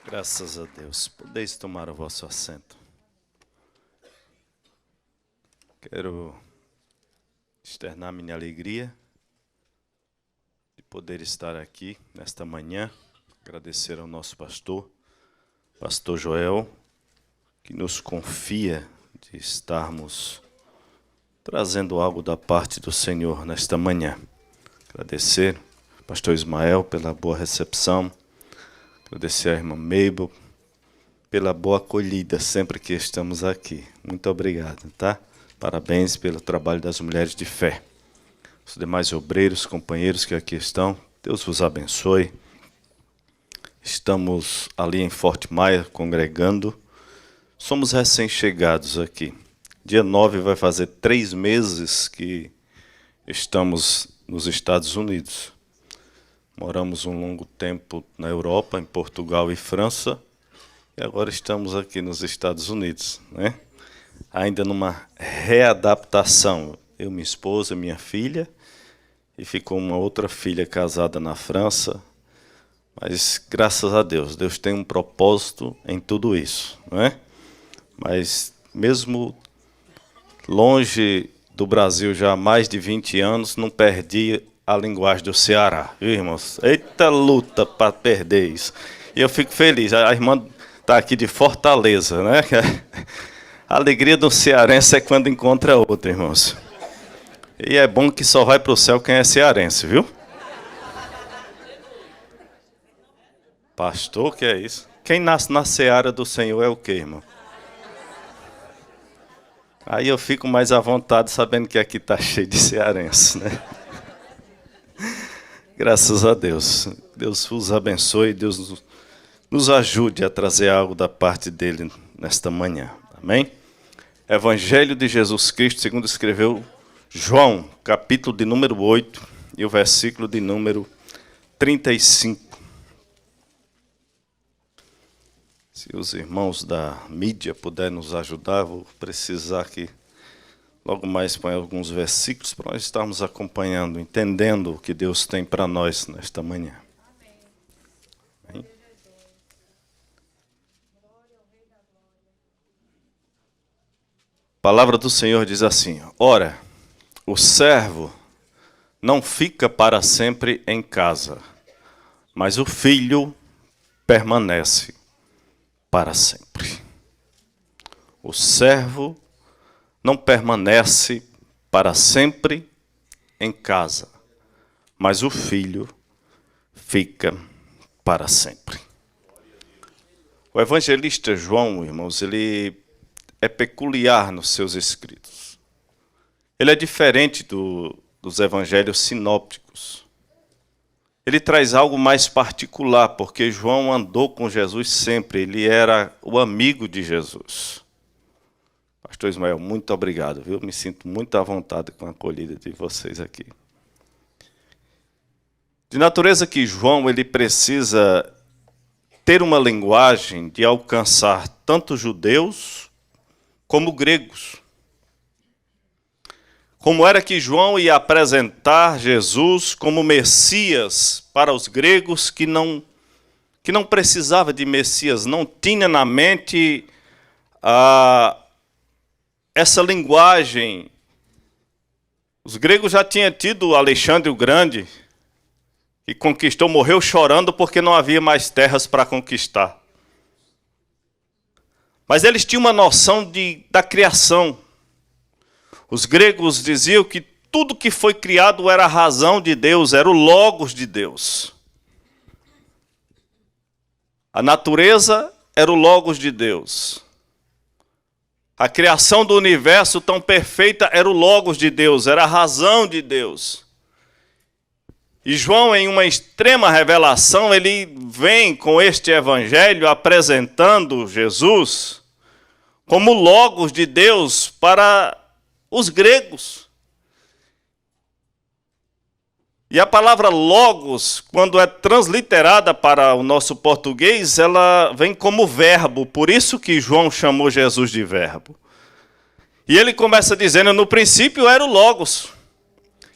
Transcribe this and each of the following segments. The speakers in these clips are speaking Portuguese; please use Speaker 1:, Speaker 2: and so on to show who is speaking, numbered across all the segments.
Speaker 1: Graças a Deus. Podeis tomar o vosso assento. Quero externar minha alegria de poder estar aqui nesta manhã. Agradecer ao nosso pastor Joel, que nos confia de estarmos trazendo algo da parte do Senhor nesta manhã. Agradecer ao pastor Ismael pela boa recepção. Agradecer à irmã Mabel pela boa acolhida sempre que estamos aqui. Muito obrigado, tá? Parabéns pelo trabalho das mulheres de fé. Os demais obreiros, companheiros que aqui estão, Deus vos abençoe. Estamos ali em Forte Maia congregando. Somos recém-chegados aqui. Dia 9 vai fazer 3 meses que estamos nos Estados Unidos. Moramos um longo tempo na Europa, em Portugal e França, e agora estamos aqui nos Estados Unidos, né? Ainda numa readaptação. Eu, minha esposa, minha filha, e ficou uma outra filha casada na França. Mas, graças a Deus, Deus tem um propósito em tudo isso, né? Mas, mesmo longe do Brasil já há mais de 20 anos, não perdi a linguagem do Ceará, viu, irmãos? Eita luta para perder isso. E eu fico feliz. A irmã está aqui de Fortaleza, né? A alegria do cearense é quando encontra outra, irmãos. E é bom que só vai para o céu quem é cearense, viu? Pastor, que é isso? Quem nasce na seara do Senhor é o quê, irmão? Aí eu fico mais à vontade sabendo que aqui está cheio de cearense, né? Graças a Deus. Deus vos abençoe, Deus nos ajude a trazer algo da parte dele nesta manhã. Amém? Evangelho de Jesus Cristo, segundo escreveu João, capítulo de número 8 e o versículo de número 35. Se os irmãos da mídia puderem nos ajudar, vou precisar que logo mais põe alguns versículos para nós estarmos acompanhando, entendendo o que Deus tem para nós nesta manhã. Amém? A palavra do Senhor diz assim: ora, o servo não fica para sempre em casa, mas o filho permanece para sempre. O servo não permanece para sempre em casa, mas o filho fica para sempre. O evangelista João, irmãos, ele é peculiar nos seus escritos. Ele é diferente dos evangelhos sinópticos. Ele traz algo mais particular, porque João andou com Jesus sempre, ele era o amigo de Jesus. Pastor Ismael, muito obrigado, viu? Me sinto muito à vontade com a acolhida de vocês aqui. De natureza que João ele precisa ter uma linguagem de alcançar tanto judeus como gregos. Como era que João ia apresentar Jesus como Messias para os gregos que não precisava de Messias, não tinha na mente essa linguagem. Os gregos já tinham tido Alexandre o Grande, que conquistou, morreu chorando porque não havia mais terras para conquistar. Mas eles tinham uma noção da criação. Os gregos diziam que tudo que foi criado era a razão de Deus, era o logos de Deus. A natureza era o logos de Deus. A criação do universo tão perfeita era o logos de Deus, era a razão de Deus. E João, em uma extrema revelação, ele vem com este evangelho apresentando Jesus como logos de Deus para os gregos. E a palavra logos, quando é transliterada para o nosso português, ela vem como verbo. Por isso que João chamou Jesus de verbo. E ele começa dizendo, no princípio era o logos.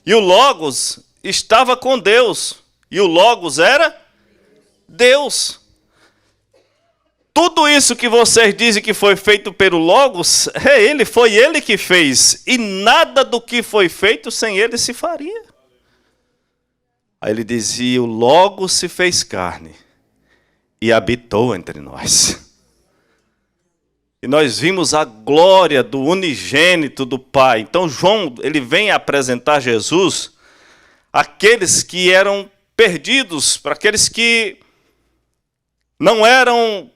Speaker 1: E o logos estava com Deus. E o logos era Deus. Tudo isso que vocês dizem que foi feito pelo Logos, foi ele que fez. E nada do que foi feito sem ele se faria. Aí ele dizia, o Logos se fez carne e habitou entre nós. E nós vimos a glória do unigênito do Pai. Então João, ele vem apresentar Jesus àqueles que eram perdidos, para aqueles que não eram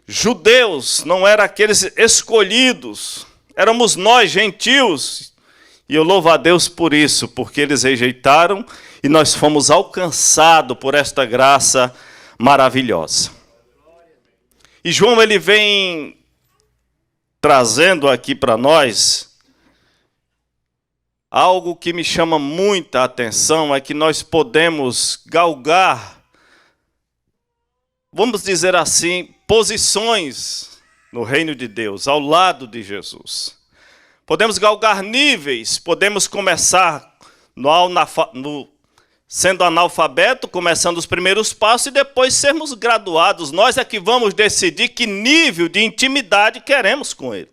Speaker 1: judeus, não eram aqueles escolhidos, éramos nós, gentios. E eu louvo a Deus por isso, porque eles rejeitaram e nós fomos alcançados por esta graça maravilhosa. E João, ele vem trazendo aqui para nós algo que me chama muita atenção, é que nós podemos galgar, vamos dizer assim, posições no reino de Deus, ao lado de Jesus. Podemos galgar níveis, podemos começar sendo analfabeto, começando os primeiros passos, e depois sermos graduados. Nós é que vamos decidir que nível de intimidade queremos com Ele.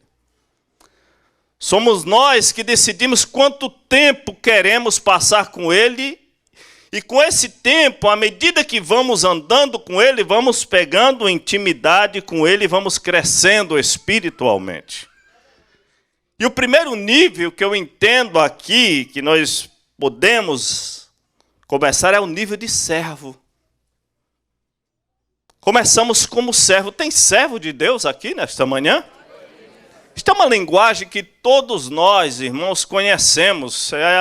Speaker 1: Somos nós que decidimos quanto tempo queremos passar com Ele. E com esse tempo, à medida que vamos andando com Ele, vamos pegando intimidade com Ele, vamos crescendo espiritualmente. E o primeiro nível que eu entendo aqui, que nós podemos começar, é o nível de servo. Começamos como servo. Tem servo de Deus aqui nesta manhã? Isto é uma linguagem que todos nós, irmãos, conhecemos. É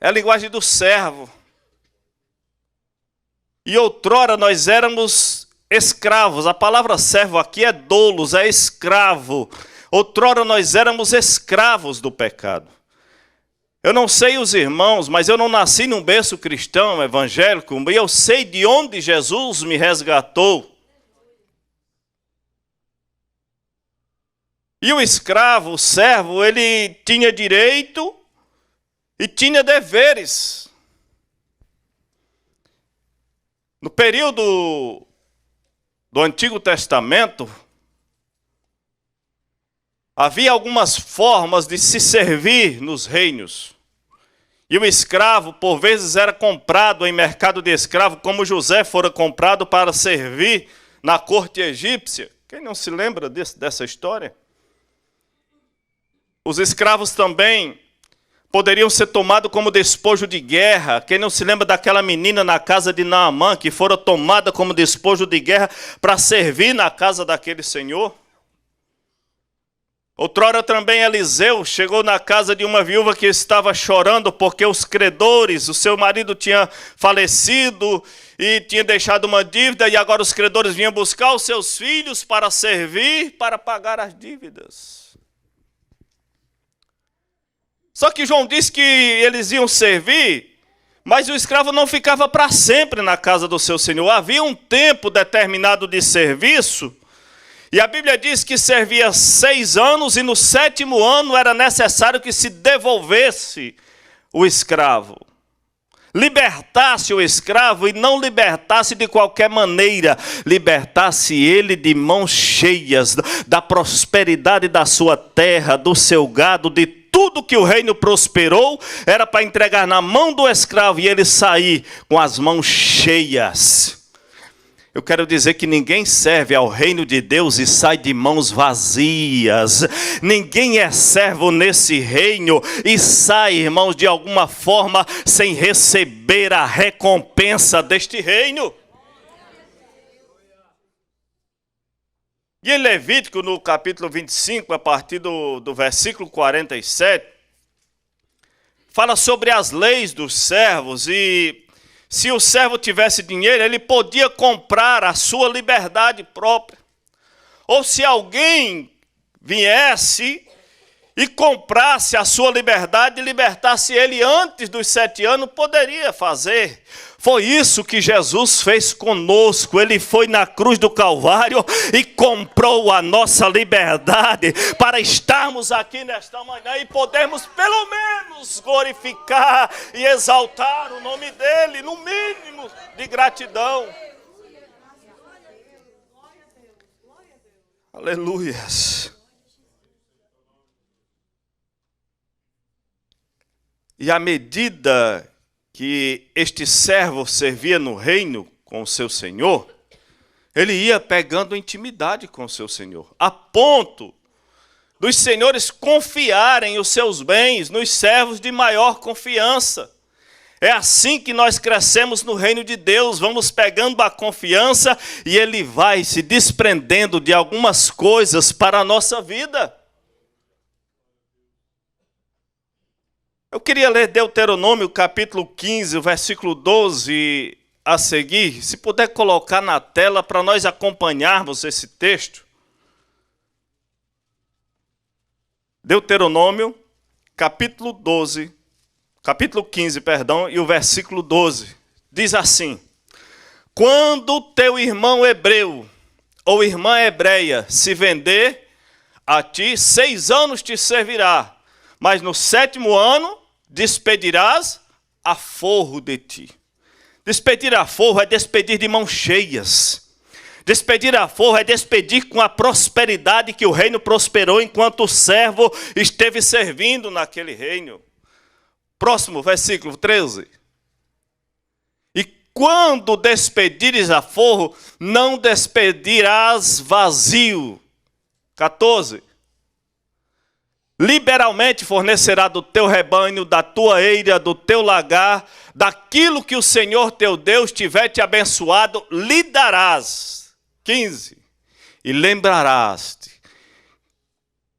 Speaker 1: a linguagem do servo. E outrora nós éramos escravos. A palavra servo aqui é doulos, é escravo. Outrora nós éramos escravos do pecado. Eu não sei os irmãos, mas eu não nasci num berço cristão, evangélico, e eu sei de onde Jesus me resgatou. E o escravo, o servo, ele tinha direito e tinha deveres. No período do Antigo Testamento, havia algumas formas de se servir nos reinos. E o escravo, por vezes, era comprado em mercado de escravo, como José fora comprado para servir na corte egípcia. Quem não se lembra dessa história? Os escravos também poderiam ser tomados como despojo de guerra. Quem não se lembra daquela menina na casa de Naamã, que fora tomada como despojo de guerra para servir na casa daquele senhor? Outrora também Eliseu chegou na casa de uma viúva que estava chorando porque os credores, o seu marido tinha falecido e tinha deixado uma dívida, e agora os credores vinham buscar os seus filhos para servir, para pagar as dívidas. Só que João disse que eles iam servir, mas o escravo não ficava para sempre na casa do seu senhor. Havia um tempo determinado de serviço, e a Bíblia diz que servia 6 anos, e no 7º ano era necessário que se devolvesse o escravo. Libertasse o escravo, e não libertasse de qualquer maneira, libertasse ele de mãos cheias, da prosperidade da sua terra, do seu gado, de tudo que o reino prosperou, era para entregar na mão do escravo e ele sair com as mãos cheias. Eu quero dizer que ninguém serve ao reino de Deus e sai de mãos vazias. Ninguém é servo nesse reino e sai, irmãos, de alguma forma sem receber a recompensa deste reino. E em Levítico, no capítulo 25, a partir do versículo 47, fala sobre as leis dos servos. E se o servo tivesse dinheiro, ele podia comprar a sua liberdade própria. Ou se alguém viesse e comprasse a sua liberdade e libertasse ele antes dos 7 anos, poderia fazer. Foi isso que Jesus fez conosco. Ele foi na cruz do Calvário e comprou a nossa liberdade para estarmos aqui nesta manhã e podermos pelo menos glorificar e exaltar o nome dele, no mínimo de gratidão. Aleluias. E à medida que este servo servia no reino com o seu senhor, ele ia pegando intimidade com o seu senhor, a ponto dos senhores confiarem os seus bens nos servos de maior confiança. É assim que nós crescemos no reino de Deus, vamos pegando a confiança e ele vai se desprendendo de algumas coisas para a nossa vida. Eu queria ler Deuteronômio capítulo 15, o versículo 12 a seguir, se puder colocar na tela para nós acompanharmos esse texto. Deuteronômio capítulo 15, e o versículo 12, diz assim: quando teu irmão hebreu ou irmã hebreia se vender a ti, 6 anos te servirá, mas no 7º ano despedirás aforro de ti. Despedir aforro é despedir de mãos cheias. Despedir aforro é despedir com a prosperidade que o reino prosperou enquanto o servo esteve servindo naquele reino. Próximo, versículo 13. E quando despedires aforro, não despedirás vazio. 14. Liberalmente fornecerá do teu rebanho, da tua eira, do teu lagar, daquilo que o Senhor teu Deus tiver te abençoado, lhe darás. 15. E lembrarás-te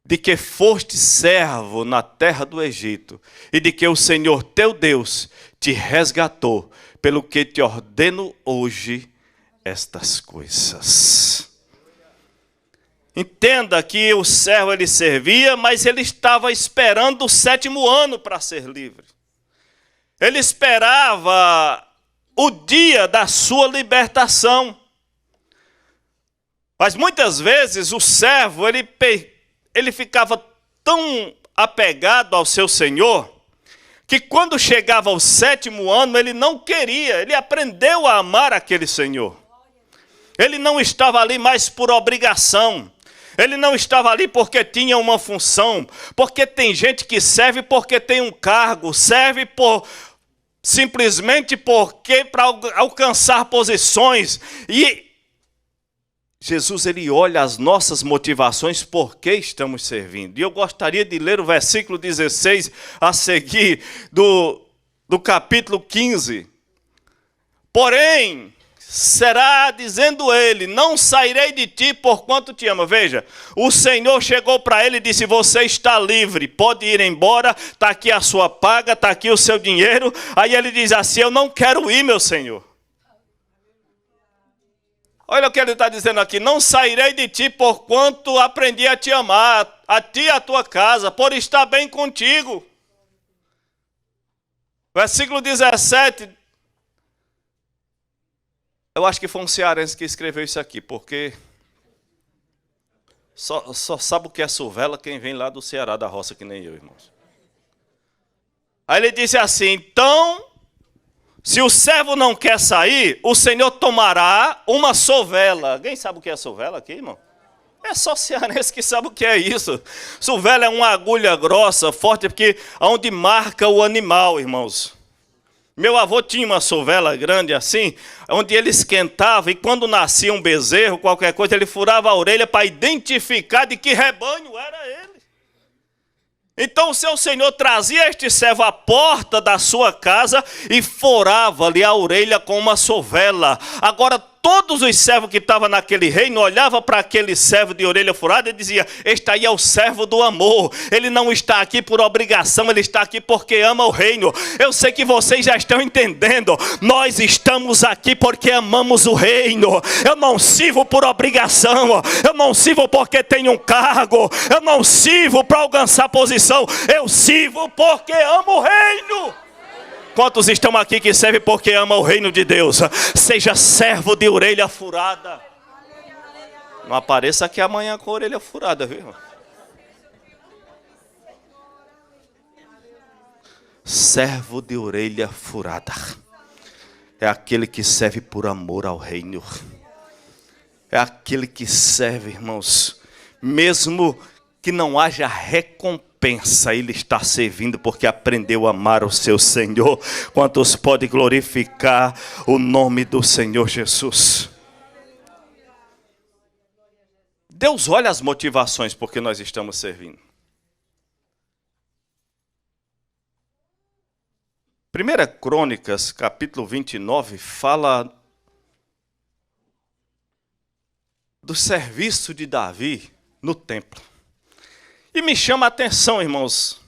Speaker 1: de que foste servo na terra do Egito, e de que o Senhor teu Deus te resgatou, pelo que te ordeno hoje estas coisas. Entenda que o servo ele servia, mas ele estava esperando o 7º ano para ser livre. Ele esperava o dia da sua libertação. Mas muitas vezes o servo ele ficava tão apegado ao seu senhor, que quando chegava ao 7º ano ele não queria, ele aprendeu a amar aquele senhor. Ele não estava ali mais por obrigação. Ele não estava ali porque tinha uma função, porque tem gente que serve porque tem um cargo, serve simplesmente porque para alcançar posições. E Jesus ele olha as nossas motivações, por que estamos servindo. E eu gostaria de ler o versículo 16 a seguir do capítulo 15. Porém, será, dizendo ele, não sairei de ti porquanto te amo. Veja, o Senhor chegou para ele e disse, você está livre, pode ir embora, está aqui a sua paga, está aqui o seu dinheiro. Aí ele diz assim, eu não quero ir, meu Senhor. Olha o que ele está dizendo aqui, não sairei de ti porquanto aprendi a te amar, a ti e a tua casa, por estar bem contigo. Versículo 17, eu acho que foi um cearense que escreveu isso aqui, porque só sabe o que é suvela quem vem lá do Ceará, da roça, que nem eu, irmãos. Aí ele disse assim, então, se o servo não quer sair, o Senhor tomará uma sovela. Alguém sabe o que é sovela aqui, irmão? É só cearense que sabe o que é isso. Sovela é uma agulha grossa, forte, porque onde marca o animal, irmãos. Meu avô tinha uma sovela grande assim, onde ele esquentava e quando nascia um bezerro, qualquer coisa, ele furava a orelha para identificar de que rebanho era ele. Então o seu senhor trazia este servo à porta da sua casa e forava-lhe a orelha com uma sovela. Agora todos os servos que estavam naquele reino olhavam para aquele servo de orelha furada e diziam, este aí é o servo do amor. Ele não está aqui por obrigação, ele está aqui porque ama o reino. Eu sei que vocês já estão entendendo. Nós estamos aqui porque amamos o reino. Eu não sirvo por obrigação. Eu não sirvo porque tenho um cargo. Eu não sirvo para alcançar posição. Eu sirvo porque amo o reino. Quantos estão aqui que servem porque amam o reino de Deus? Seja servo de orelha furada. Não apareça aqui amanhã com a orelha furada, viu? Servo de orelha furada. É aquele que serve por amor ao reino. É aquele que serve, irmãos, Mesmo que não haja recompensa, ele está servindo porque aprendeu a amar o seu Senhor. Quantos podem glorificar o nome do Senhor Jesus? Deus olha as motivações porque nós estamos servindo. 1 Crônicas, capítulo 29, fala do serviço de Davi no templo. E me chama a atenção, irmãos.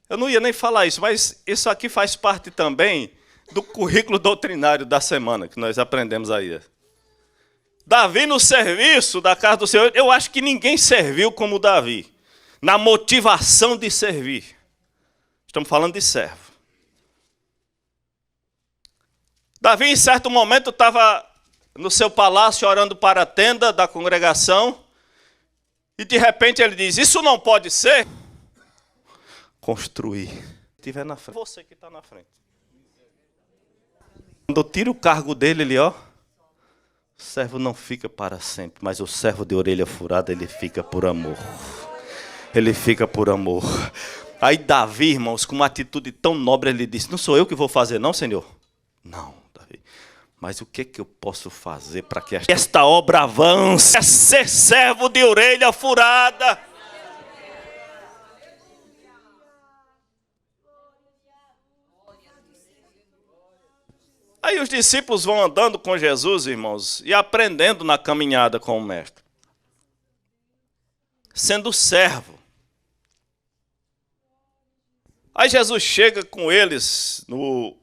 Speaker 1: Eu não ia nem falar isso, mas isso aqui faz parte também do currículo doutrinário da semana que nós aprendemos aí. Davi no serviço da casa do Senhor, eu acho que ninguém serviu como Davi, na motivação de servir. Estamos falando de servo. Davi, em certo momento, estava no seu palácio orando para a tenda da congregação, e de repente ele diz, isso não pode ser? Construir. Estiver na frente. Você que está na frente. Quando eu tiro o cargo dele, ele, ó, o servo não fica para sempre, mas o servo de orelha furada, ele fica por amor. Ele fica por amor. Aí Davi, irmãos, com uma atitude tão nobre, ele disse, não sou eu que vou fazer não, Senhor? Não, Davi. Mas o que eu posso fazer para que esta obra avance? É ser servo de orelha furada. Aí os discípulos vão andando com Jesus, irmãos, e aprendendo na caminhada com o Mestre. Sendo servo. Aí Jesus chega com eles no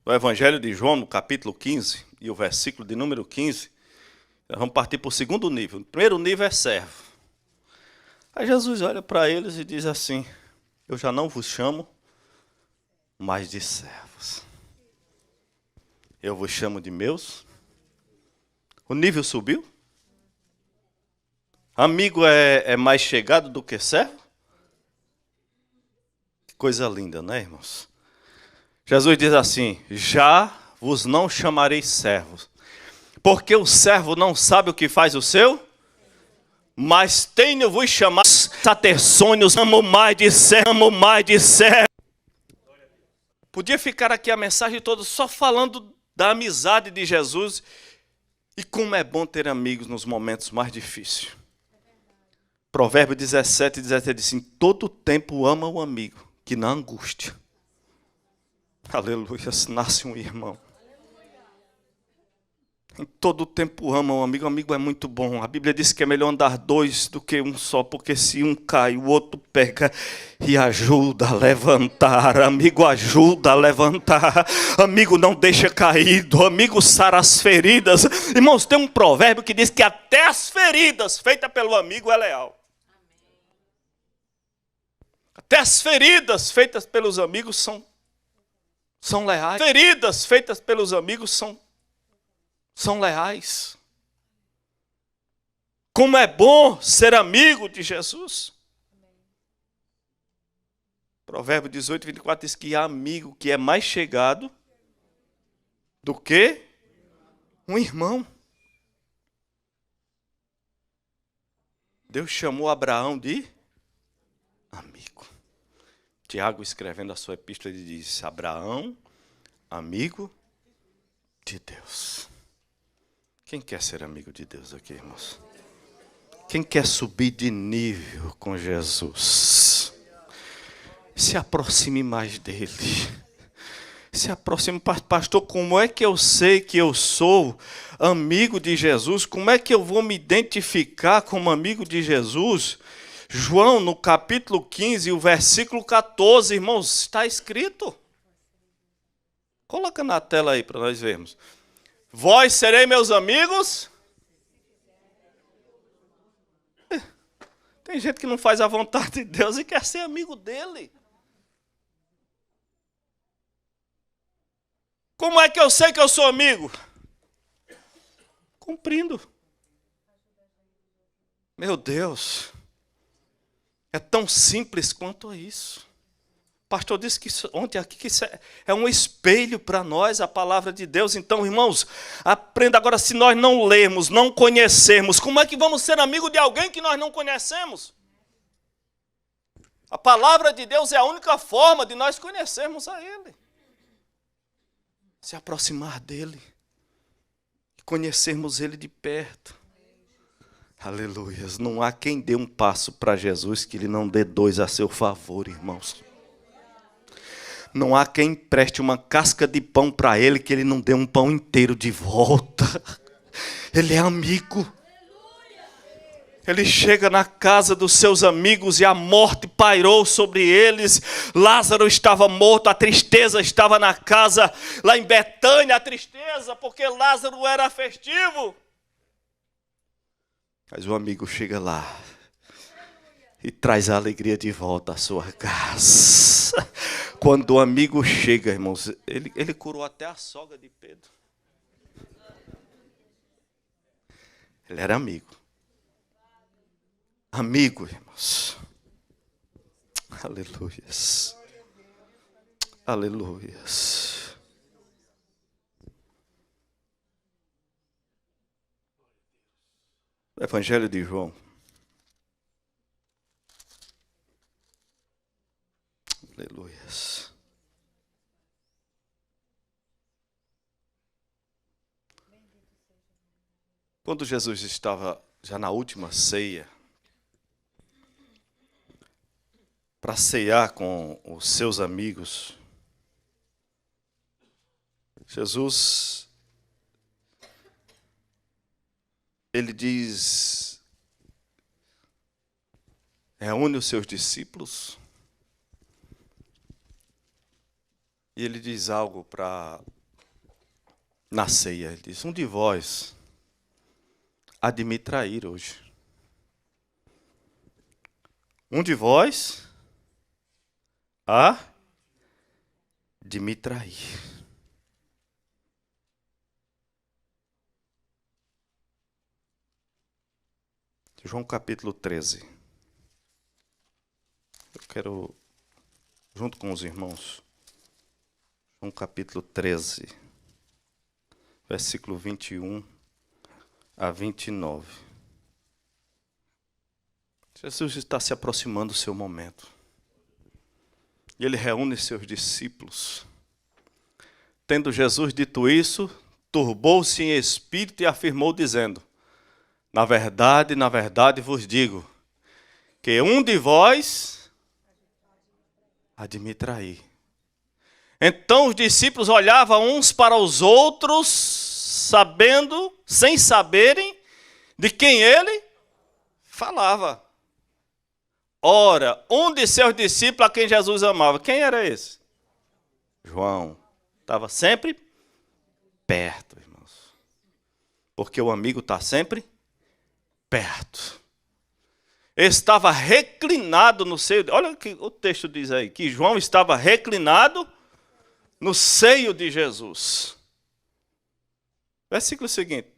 Speaker 1: Evangelho de João, no capítulo 15, e o versículo de número 15. Nós vamos partir para o segundo nível. O primeiro nível é servo. Aí Jesus olha para eles e diz assim, eu já não vos chamo mais de servos. Eu vos chamo de meus. O nível subiu. Amigo é mais chegado do que servo? Que coisa linda, né, irmãos? Jesus diz assim, já vos não chamarei servos, porque o servo não sabe o que faz o seu, mas tenho-vos chamado a ter sonhos, amo mais de servo. Podia ficar aqui a mensagem toda só falando da amizade de Jesus e como é bom ter amigos nos momentos mais difíceis. Provérbio 17:17 diz assim, todo tempo ama o amigo, que na angústia, aleluia, nasce um irmão. Em todo tempo ama um amigo é muito bom. A Bíblia diz que é melhor andar dois do que um só, porque se um cai, o outro pega e ajuda a levantar. Amigo ajuda a levantar. Amigo não deixa caído. Amigo sara as feridas. Irmãos, tem um provérbio que diz que até as feridas feitas pelo amigo é leal. Até as feridas feitas pelos amigos são leais. Feridas feitas pelos amigos são leais. Como é bom ser amigo de Jesus. Provérbio 18:24 diz que há amigo que é mais chegado do que um irmão. Deus chamou Abraão de amigo. Tiago, escrevendo a sua epístola, ele diz, Abraão, amigo de Deus. Quem quer ser amigo de Deus aqui, irmãos? Quem quer subir de nível com Jesus? Se aproxime mais dele. Se aproxime, pastor, como é que eu sei que eu sou amigo de Jesus? Como é que eu vou me identificar como amigo de Jesus? João, no capítulo 15, o versículo 14, irmãos, está escrito. Coloca na tela aí para nós vermos. Vós serei meus amigos? Tem gente que não faz a vontade de Deus e quer ser amigo dele. Como é que eu sei que eu sou amigo? Cumprindo. Meu Deus. É tão simples quanto isso. pastor disse que ontem aqui que isso é um espelho para nós, a palavra de Deus. Então, irmãos, aprenda agora, se nós não lermos, não conhecermos, como é que vamos ser amigo de alguém que nós não conhecemos? A palavra de Deus é a única forma de nós conhecermos a Ele. Se aproximar dEle. Conhecermos Ele de perto. Aleluias. Não há quem dê um passo para Jesus que Ele não dê dois a seu favor, irmãos. Não há quem preste uma casca de pão para Ele que Ele não dê um pão inteiro de volta. Ele é amigo. Ele chega na casa dos seus amigos e a morte pairou sobre eles. Lázaro estava morto, a tristeza estava na casa. Lá em Betânia, a tristeza, porque Lázaro era festivo. Mas o amigo chega lá e traz a alegria de volta à sua casa. Quando o amigo chega, irmãos, ele curou até a sogra de Pedro. Ele era amigo. Amigo, irmãos. Aleluias. Aleluias. Evangelho de João. Aleluias. Quando Jesus estava já na última ceia, para ceiar com os seus amigos, Jesus, ele diz, reúne os seus discípulos, e ele diz algo na ceia, ele diz, um de vós há de me trair hoje. Um de vós há de me trair. João capítulo 13. Eu quero, junto com os irmãos, João capítulo 13, versículo 21 a 29. Jesus está se aproximando do seu momento. E ele reúne seus discípulos. Tendo Jesus dito isso, turbou-se em espírito e afirmou, dizendo, na verdade vos digo, que um de vós há de me trair. Então os discípulos olhavam uns para os outros, sem saberem de quem ele falava. Ora, um de seus discípulos a quem Jesus amava, quem era esse? João. Estava sempre perto, irmãos. Porque o amigo está sempre perto. Estava reclinado no seio. Olha o que o texto diz aí, que João estava reclinado no seio de Jesus. Versículo seguinte.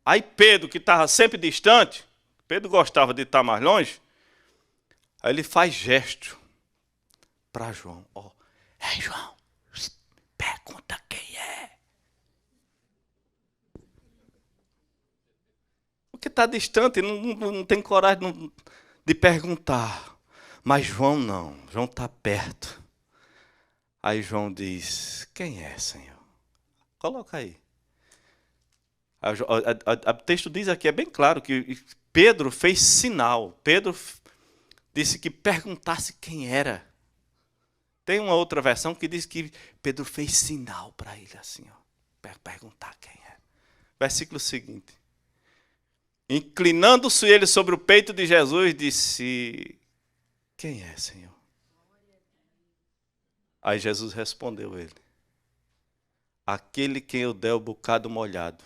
Speaker 1: Aí Pedro, que estava sempre distante, Pedro gostava de estar mais longe, aí ele faz gesto para João. Ei, João, pergunta quem é. Porque está distante, não tem coragem de perguntar. Mas João não, João está perto. Aí João diz, quem é, Senhor? Coloca aí. O texto diz aqui, é bem claro, que Pedro fez sinal. Pedro disse que perguntasse quem era. Tem uma outra versão que diz que Pedro fez sinal para ele, assim, perguntar quem é. Versículo seguinte. Inclinando-se ele sobre o peito de Jesus, disse, quem é, Senhor? Aí Jesus respondeu a ele, aquele quem eu der o bocado molhado,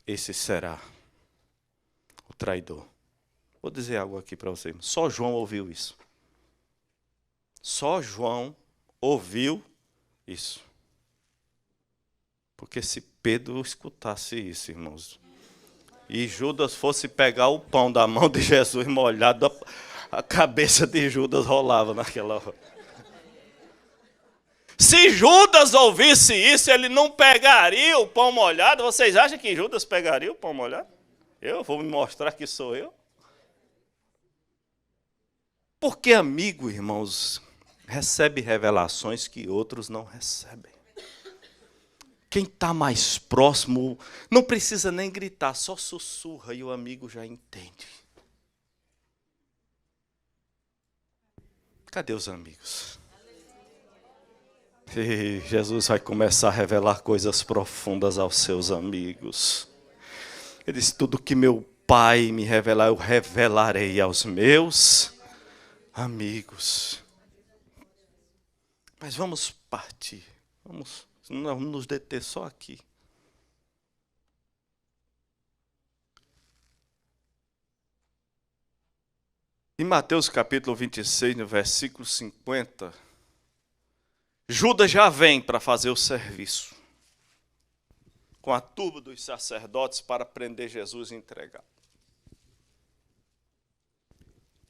Speaker 1: esse será o traidor. Vou dizer algo aqui para vocês. Só João ouviu isso. Só João ouviu isso. Porque se Pedro escutasse isso, irmãos, e Judas fosse pegar o pão da mão de Jesus molhado, A cabeça de Judas rolava naquela hora. Se Judas ouvisse isso, ele não pegaria o pão molhado. Vocês acham que Judas pegaria o pão molhado? Eu vou me mostrar que sou eu. Porque amigo, irmãos, recebe revelações que outros não recebem. Quem está mais próximo não precisa nem gritar, só sussurra e o amigo já entende. Cadê os amigos? E Jesus vai começar a revelar coisas profundas aos seus amigos. Ele disse, tudo que meu Pai me revelar, eu revelarei aos meus amigos. Mas vamos partir. Vamos nos deter só aqui. Em Mateus capítulo 26, no versículo 50, Judas já vem para fazer o serviço, com a turba dos sacerdotes para prender Jesus e entregar.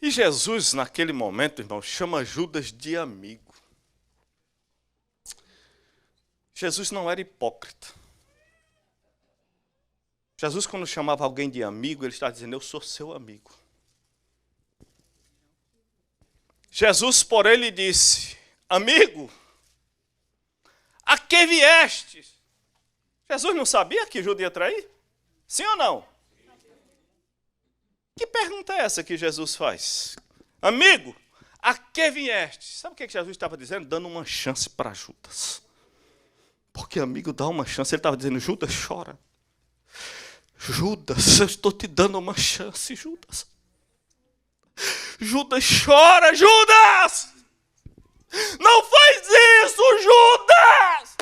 Speaker 1: E Jesus, naquele momento, irmão, chama Judas de amigo. Jesus não era hipócrita. Jesus, quando chamava alguém de amigo, ele estava dizendo, eu sou seu amigo. Jesus, porém, lhe disse, amigo, a que vieste? Jesus não sabia que Judas ia trair? Sim ou não? Que pergunta é essa que Jesus faz? Amigo, a que vieste? Sabe o que Jesus estava dizendo? Dando uma chance para Judas. Porque amigo dá uma chance. Ele estava dizendo, Judas, chora. Judas, eu estou te dando uma chance, Judas. Judas, chora, Judas! Não faz isso, Judas!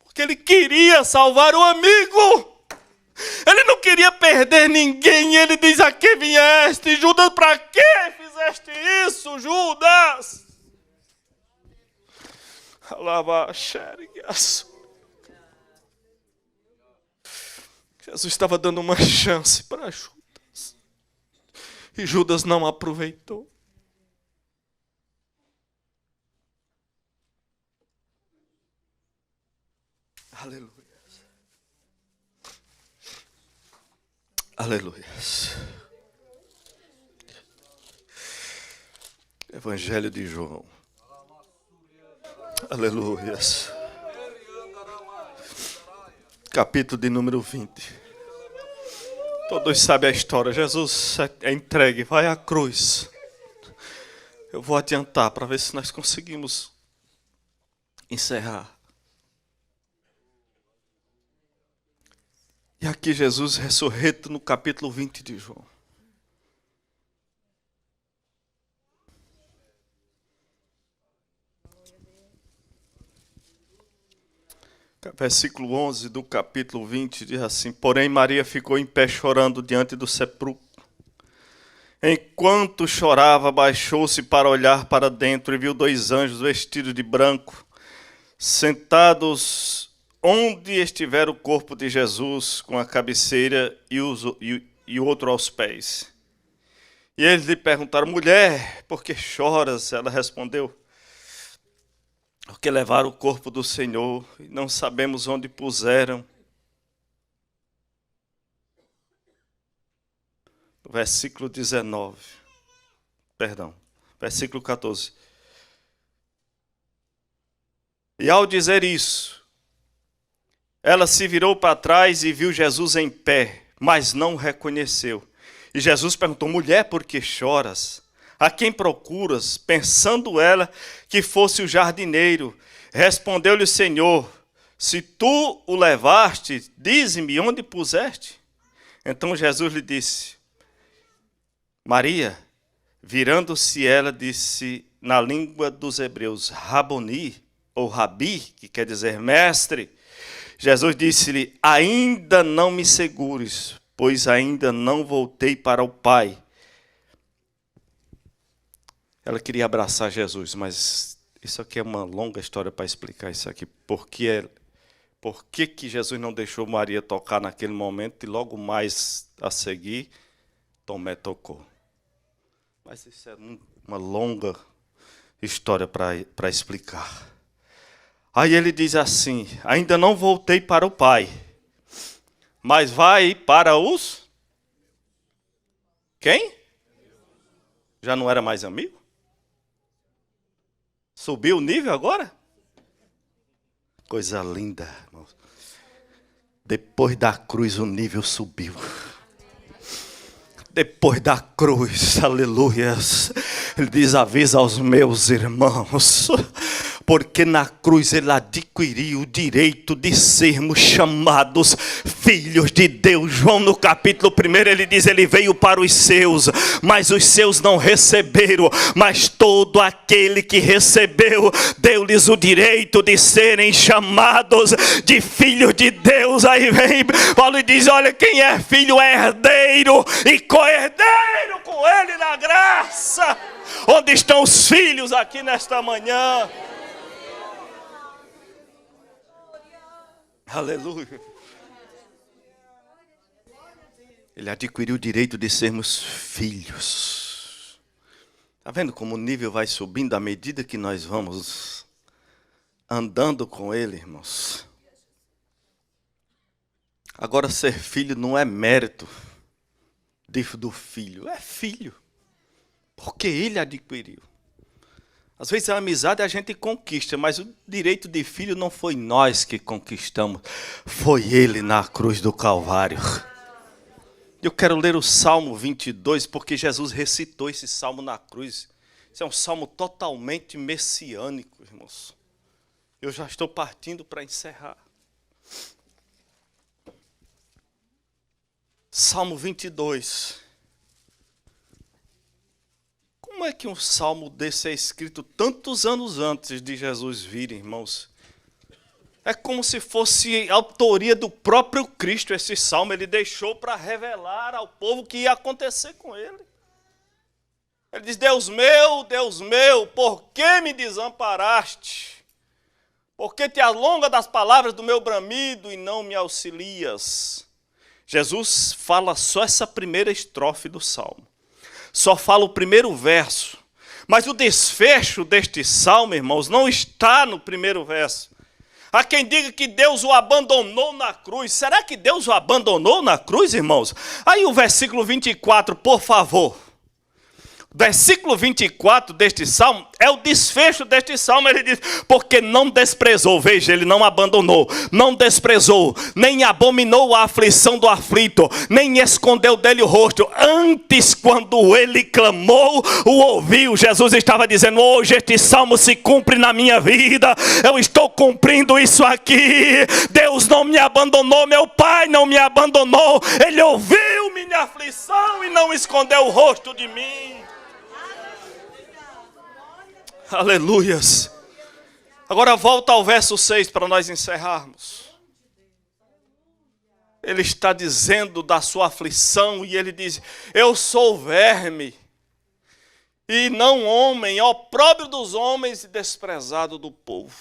Speaker 1: Porque ele queria salvar o amigo. Ele não queria perder ninguém. E ele diz, a que vieste? Judas, para que fizeste isso, Judas? Jesus estava dando uma chance para Judas. E Judas não aproveitou. Aleluia. Aleluia. Evangelho de João. Aleluia. Capítulo de número 20. Todos sabem a história. Jesus é entregue, vai à cruz. Eu vou adiantar para ver se nós conseguimos encerrar. E aqui Jesus ressurreto no capítulo 20 de João. Versículo 11 do capítulo 20 diz assim, porém Maria ficou em pé chorando diante do sepulcro. Enquanto chorava, baixou-se para olhar para dentro e viu dois anjos vestidos de branco, sentados onde estivera o corpo de Jesus, com a cabeceira e o outro aos pés. E eles lhe perguntaram, mulher, por que choras? Ela respondeu, porque levaram o corpo do Senhor e não sabemos onde puseram. Versículo 19. Versículo 14. E ao dizer isso, ela se virou para trás e viu Jesus em pé, mas não o reconheceu. E Jesus perguntou, mulher, por que choras? A quem procuras? Pensando ela que fosse o jardineiro. Respondeu-lhe o Senhor, se tu o levaste, dize-me onde puseste. Então Jesus lhe disse, Maria. Virando-se ela, disse na língua dos hebreus, Raboni, ou Rabi, que quer dizer mestre. Jesus disse-lhe, ainda não me segures, pois ainda não voltei para o Pai. Ela queria abraçar Jesus, mas isso aqui é uma longa história para explicar isso aqui. Por que Jesus não deixou Maria tocar naquele momento e logo mais a seguir, Tomé tocou. Mas isso é uma longa história para explicar. Aí ele diz assim: ainda não voltei para o Pai, mas vai para os... Quem? Já não era mais amigo? Subiu o nível agora? Coisa linda, irmãos. Depois da cruz o nível subiu. Depois da cruz, aleluias, ele diz: avisa aos meus irmãos, porque na cruz ele adquiriu o direito de sermos chamados filhos de Deus. João no capítulo 1 ele diz: ele veio para os seus, mas os seus não receberam, mas todo aquele que recebeu, deu-lhes o direito de serem chamados de filhos de Deus. Aí vem Paulo e diz: olha, quem é filho é herdeiro e co-herdeiro com ele na graça. Onde estão os filhos aqui nesta manhã? Aleluia. Ele adquiriu o direito de sermos filhos. Está vendo como o nível vai subindo à medida que nós vamos andando com ele, irmãos? Agora, ser filho não é mérito do filho, é filho, porque ele adquiriu. Às vezes a amizade a gente conquista, mas o direito de filho não foi nós que conquistamos, foi ele na cruz do Calvário. Eu quero ler o Salmo 22, porque Jesus recitou esse salmo na cruz. Isso é um salmo totalmente messiânico, irmãos. Eu já estou partindo para encerrar. Salmo 22. Como é que um salmo desse é escrito tantos anos antes de Jesus vir, irmãos? É como se fosse autoria do próprio Cristo esse salmo. Ele deixou para revelar ao povo o que ia acontecer com ele. Ele diz: Deus meu, por que me desamparaste? Por que te alonga das palavras do meu bramido e não me auxilias? Jesus fala só essa primeira estrofe do salmo. Só fala o primeiro verso. Mas o desfecho deste salmo, irmãos, não está no primeiro verso. Há quem diga que Deus o abandonou na cruz. Será que Deus o abandonou na cruz, irmãos? Aí o versículo 24, por favor. Versículo 24 deste salmo é o desfecho deste salmo. Ele diz: porque não desprezou, veja, ele não abandonou, não desprezou, nem abominou a aflição do aflito, nem escondeu dele o rosto. Antes, quando ele clamou, o ouviu. Jesus estava dizendo: hoje este salmo se cumpre na minha vida, eu estou cumprindo isso aqui. Deus não me abandonou, meu Pai não me abandonou, ele ouviu minha aflição e não escondeu o rosto de mim. Aleluias. Agora volta ao verso 6 para nós encerrarmos. Ele está dizendo da sua aflição e ele diz: eu sou verme e não homem, opróbrio dos homens e desprezado do povo.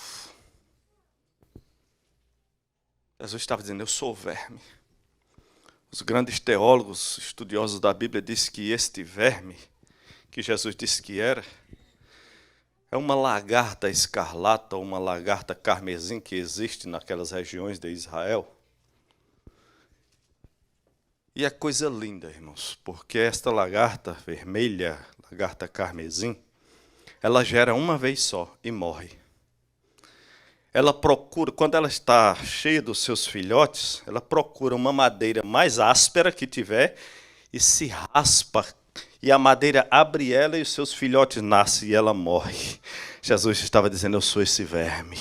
Speaker 1: Jesus estava dizendo: eu sou verme. Os grandes teólogos, estudiosos da Bíblia, dizem que este verme, que Jesus disse que era, é uma lagarta escarlata ou uma lagarta carmesim que existe naquelas regiões de Israel. E é coisa linda, irmãos, porque esta lagarta vermelha, lagarta carmesim, ela gera uma vez só e morre. Ela procura, quando ela está cheia dos seus filhotes, ela procura uma madeira mais áspera que tiver e se raspa. E a madeira abre ela e os seus filhotes nascem e ela morre. Jesus estava dizendo: eu sou esse verme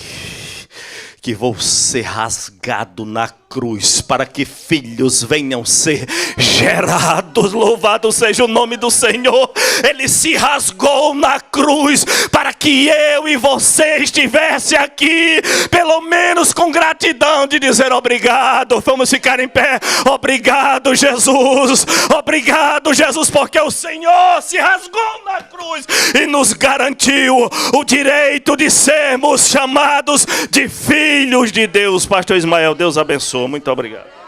Speaker 1: que vou ser rasgado na cruz para que filhos venham ser gerados. Louvado seja o nome do Senhor. Ele se rasgou na cruz para que eu e você estivesse aqui, pelo menos com gratidão de dizer obrigado. Vamos ficar em pé. Obrigado, Jesus. Obrigado, Jesus, porque o Senhor se rasgou na cruz e nos garantiu o direito de sermos chamados de filhos de Deus. Pastor Ismael, Deus abençoe. Muito obrigado.